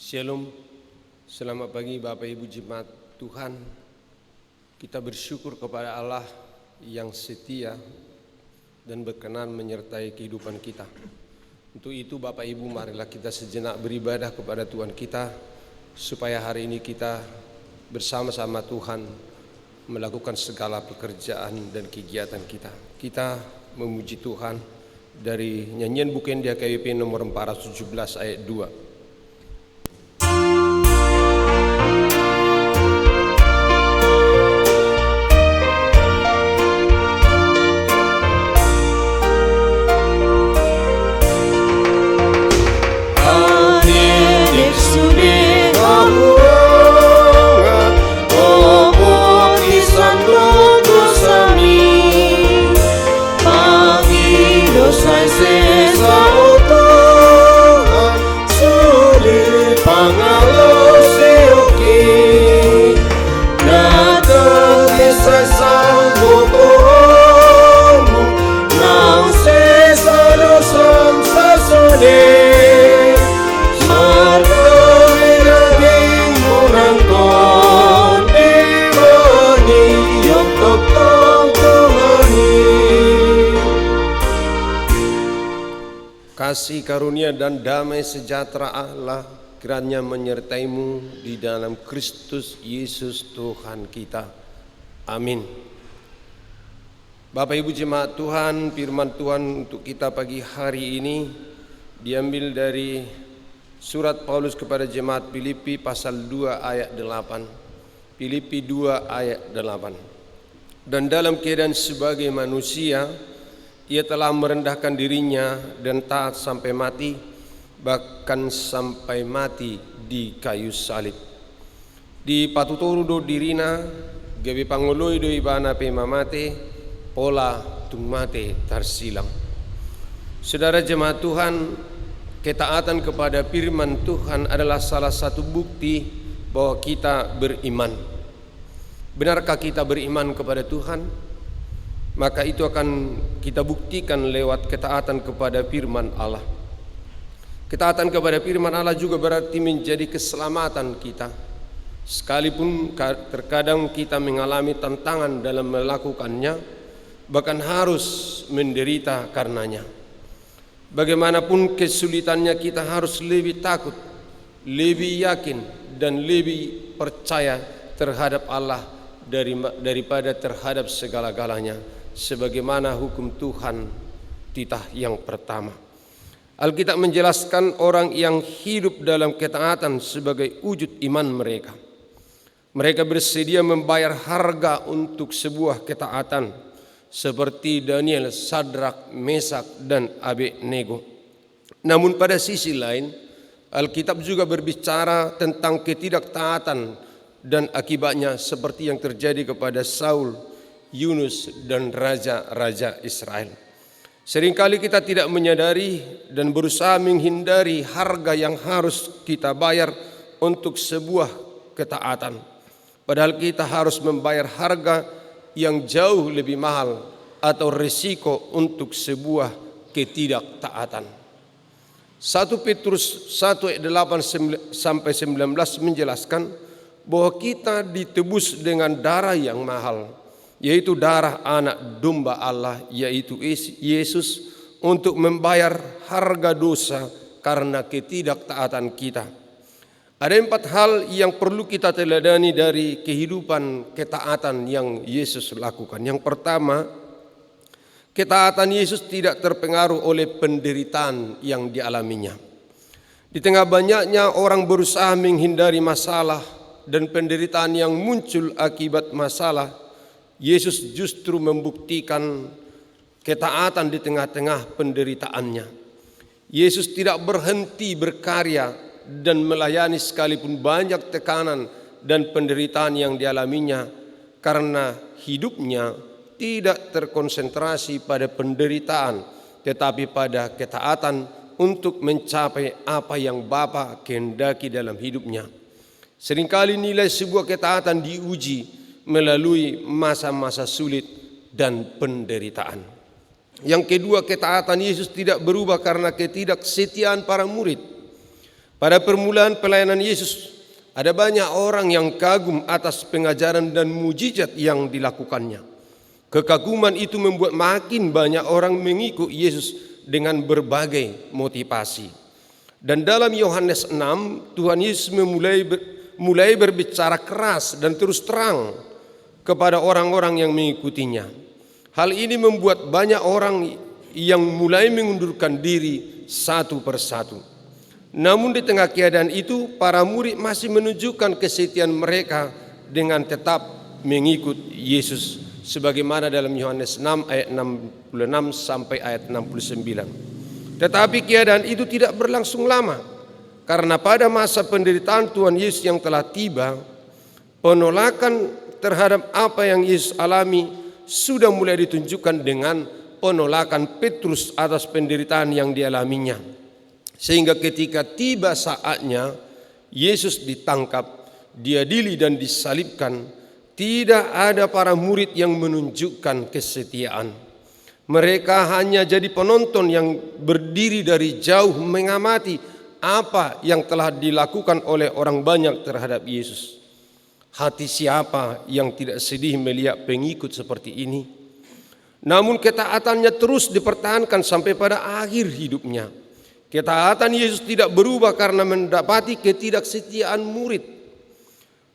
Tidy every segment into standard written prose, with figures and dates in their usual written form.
Shalom, selamat pagi Bapak Ibu Jemaat Tuhan. Kita bersyukur kepada Allah yang setia dan berkenan menyertai kehidupan kita. Untuk itu Bapak Ibu, marilah kita sejenak beribadah kepada Tuhan kita, supaya hari ini kita bersama-sama Tuhan melakukan segala pekerjaan dan kegiatan kita. Kita memuji Tuhan dari nyanyian Buken Dia KWP nomor 417 ayat 2. Kasih karunia dan damai sejahtera Allah kiranya menyertaimu di dalam Kristus Yesus Tuhan kita. Amin. Bapak Ibu Jemaat Tuhan, firman Tuhan untuk kita pagi hari ini diambil dari surat Paulus kepada Jemaat Filipi pasal 2 ayat 8. Filipi 2 ayat 8. Dan dalam keadaan sebagai manusia, Ia telah merendahkan dirinya dan taat sampai mati, bahkan sampai mati di kayu salib. Di patuturu do dirina, gabi pangoloi do ibana pe mamate, pola tumate tarsilang. Saudara jemaat Tuhan, ketaatan kepada firman Tuhan adalah salah satu bukti bahwa kita beriman. Benarkah kita beriman kepada Tuhan? Maka itu akan kita buktikan lewat ketaatan kepada firman Allah. Ketaatan kepada firman Allah juga berarti menjadi keselamatan kita. Sekalipun terkadang kita mengalami tantangan dalam melakukannya, bahkan harus menderita karenanya. Bagaimanapun kesulitannya, kita harus lebih takut, lebih yakin, dan lebih percaya terhadap Allah daripada terhadap segala-galanya. Sebagaimana hukum Tuhan titah yang pertama. Alkitab menjelaskan orang yang hidup dalam ketaatan sebagai wujud iman mereka. Mereka bersedia membayar harga untuk sebuah ketaatan, seperti Daniel, Sadrak, Mesak, dan Abednego. Namun pada sisi lain, Alkitab juga berbicara tentang ketidaktaatan dan akibatnya, seperti yang terjadi kepada Saul, Yunus, dan raja-raja Israel. Seringkali kita tidak menyadari dan berusaha menghindari harga yang harus kita bayar untuk sebuah ketaatan. Padahal kita harus membayar harga yang jauh lebih mahal atau risiko untuk sebuah ketidaktaatan. 1 Petrus 1 ayat 8 sampai 19 menjelaskan bahwa kita ditebus dengan darah yang mahal, yaitu darah anak domba Allah, yaitu Yesus, untuk membayar harga dosa karena ketidaktaatan kita. Ada 4 hal yang perlu kita teladani dari kehidupan ketaatan yang Yesus lakukan. Yang pertama, ketaatan Yesus tidak terpengaruh oleh penderitaan yang dialaminya. Di tengah banyaknya orang berusaha menghindari masalah dan penderitaan yang muncul akibat masalah, Yesus justru membuktikan ketaatan di tengah-tengah penderitaannya. Yesus tidak berhenti berkarya dan melayani sekalipun banyak tekanan dan penderitaan yang dialaminya, karena hidupnya tidak terkonsentrasi pada penderitaan, tetapi pada ketaatan untuk mencapai apa yang Bapa kehendaki dalam hidupnya. Seringkali nilai sebuah ketaatan diuji melalui masa-masa sulit dan penderitaan. Yang kedua, ketaatan Yesus tidak berubah karena ketidaksetiaan para murid. Pada permulaan pelayanan Yesus, ada banyak orang yang kagum atas pengajaran dan mujizat yang dilakukannya. Kekaguman itu membuat makin banyak orang mengikut Yesus dengan berbagai motivasi. Dan dalam Yohanes 6, Tuhan Yesus mulai berbicara keras dan terus terang kepada orang-orang yang mengikutinya. Hal ini membuat banyak orang yang mulai mengundurkan diri satu persatu. Namun di tengah keadaan itu, para murid masih menunjukkan kesetiaan mereka dengan tetap mengikut Yesus, sebagaimana dalam Yohanes 6 ayat 66 sampai ayat 69. Tetapi keadaan itu tidak berlangsung lama, karena pada masa penderitaan Tuhan Yesus yang telah tiba, penolakan terhadap apa yang Yesus alami sudah mulai ditunjukkan dengan penolakan Petrus atas penderitaan yang dialaminya. Sehingga ketika tiba saatnya Yesus ditangkap, diadili dan disalibkan, tidak ada para murid yang menunjukkan kesetiaan. Mereka hanya jadi penonton yang berdiri dari jauh mengamati apa yang telah dilakukan oleh orang banyak terhadap Yesus. Hati siapa yang tidak sedih melihat pengikut seperti ini? Namun ketaatannya terus dipertahankan sampai pada akhir hidupnya. Ketaatan Yesus tidak berubah karena mendapati ketidaksetiaan murid.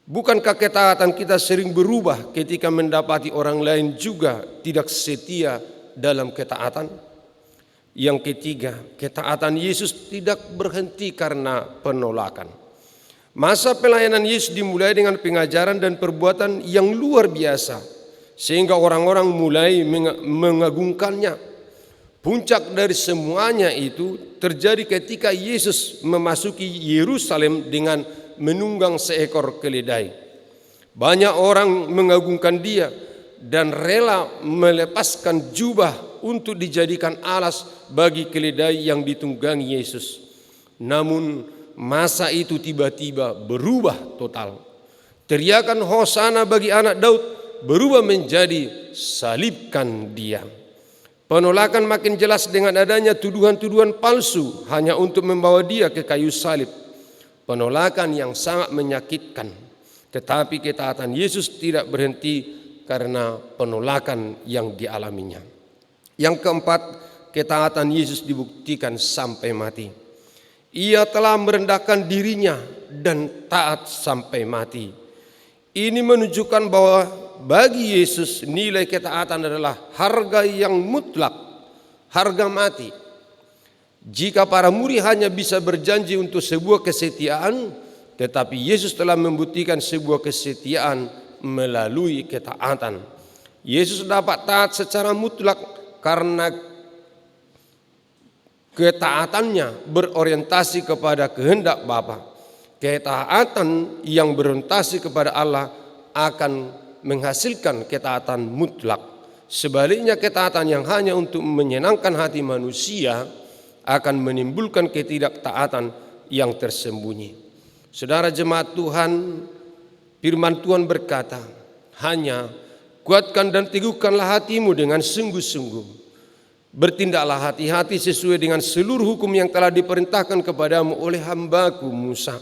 Bukankah ketaatan kita sering berubah ketika mendapati orang lain juga tidak setia dalam ketaatan? Yang ketiga, ketaatan Yesus tidak berhenti karena penolakan. Masa pelayanan Yesus dimulai dengan pengajaran dan perbuatan yang luar biasa, sehingga orang-orang mulai mengagungkannya. Puncak dari semuanya itu terjadi ketika Yesus memasuki Yerusalem dengan menunggang seekor keledai. Banyak orang mengagungkan dia dan rela melepaskan jubah untuk dijadikan alas bagi keledai yang ditunggangi Yesus. Namun masa itu tiba-tiba berubah total. Teriakan Hosana bagi anak Daud berubah menjadi salibkan dia. Penolakan makin jelas dengan adanya tuduhan-tuduhan palsu hanya untuk membawa dia ke kayu salib. Penolakan yang sangat menyakitkan. Tetapi ketaatan Yesus tidak berhenti karena penolakan yang dialaminya. Yang keempat, ketaatan Yesus dibuktikan sampai mati. Ia telah merendahkan dirinya dan taat sampai mati. Ini menunjukkan bahwa bagi Yesus nilai ketaatan adalah harga yang mutlak, harga mati. Jika para murid hanya bisa berjanji untuk sebuah kesetiaan, tetapi Yesus telah membuktikan sebuah kesetiaan melalui ketaatan. Yesus dapat taat secara mutlak karena ketaatannya berorientasi kepada kehendak Bapa. Ketaatan yang berorientasi kepada Allah akan menghasilkan ketaatan mutlak. Sebaliknya ketaatan yang hanya untuk menyenangkan hati manusia akan menimbulkan ketidaktaatan yang tersembunyi. Saudara jemaat Tuhan, firman Tuhan berkata, hanya kuatkan dan teguhkanlah hatimu dengan sungguh-sungguh. Bertindaklah hati-hati sesuai dengan seluruh hukum yang telah diperintahkan kepadamu oleh hambaku Musa.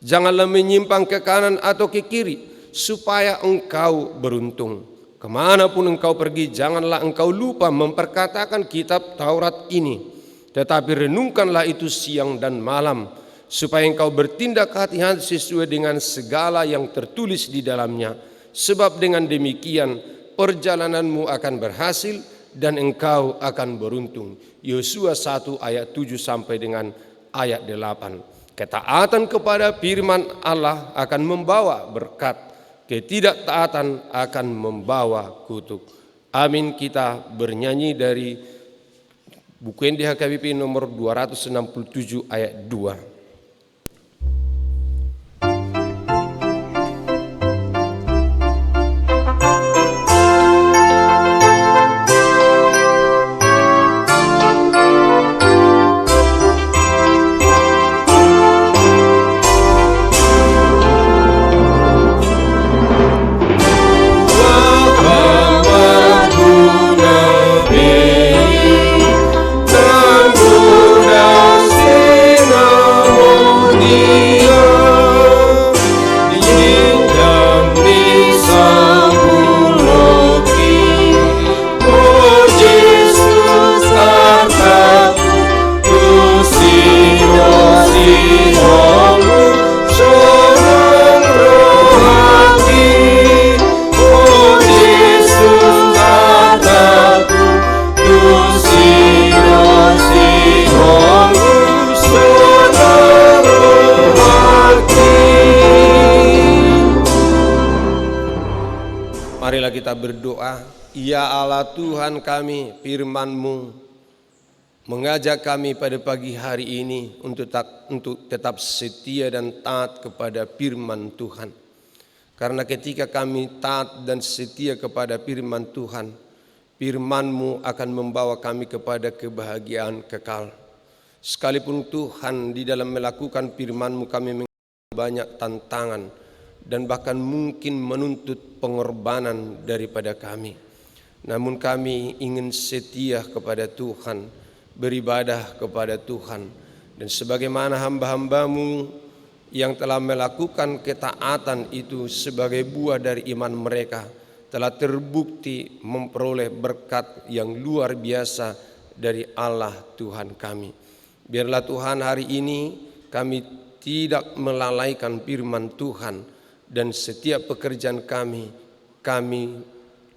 Janganlah menyimpang ke kanan atau ke kiri, supaya engkau beruntung. Kemanapun engkau pergi, janganlah engkau lupa memperkatakan kitab Taurat ini, tetapi renungkanlah itu siang dan malam, supaya engkau bertindak hati-hati sesuai dengan segala yang tertulis di dalamnya. Sebab dengan demikian perjalananmu akan berhasil dan engkau akan beruntung. Yosua 1 ayat 7 sampai dengan ayat 8. Ketaatan kepada firman Allah akan membawa berkat, ketidaktaatan akan membawa kutuk. Amin. Kita bernyanyi dari buku NDHKBP nomor 267 ayat 2. Termuda sinar berdoa. Ya Allah Tuhan kami, firman-Mu mengajak kami pada pagi hari ini untuk tetap setia dan taat kepada firman Tuhan. Karena ketika kami taat dan setia kepada firman Tuhan, firman-Mu akan membawa kami kepada kebahagiaan kekal. Sekalipun Tuhan di dalam melakukan firman-Mu kami mengalami banyak tantangan dan bahkan mungkin menuntut pengorbanan daripada kami. Namun kami ingin setia kepada Tuhan, beribadah kepada Tuhan. Dan sebagaimana hamba-hamba-Mu yang telah melakukan ketaatan itu sebagai buah dari iman mereka, telah terbukti memperoleh berkat yang luar biasa dari Allah Tuhan kami. Biarlah Tuhan hari ini kami tidak melalaikan firman Tuhan, dan setiap pekerjaan kami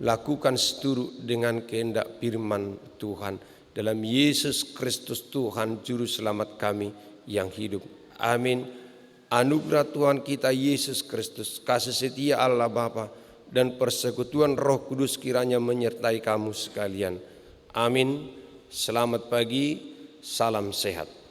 lakukan seturut dengan kehendak firman Tuhan. Dalam Yesus Kristus Tuhan Juru Selamat kami yang hidup. Amin. Anugerah Tuhan kita Yesus Kristus, kasih setia Allah Bapa, dan persekutuan Roh Kudus kiranya menyertai kamu sekalian. Amin. Selamat pagi, salam sehat.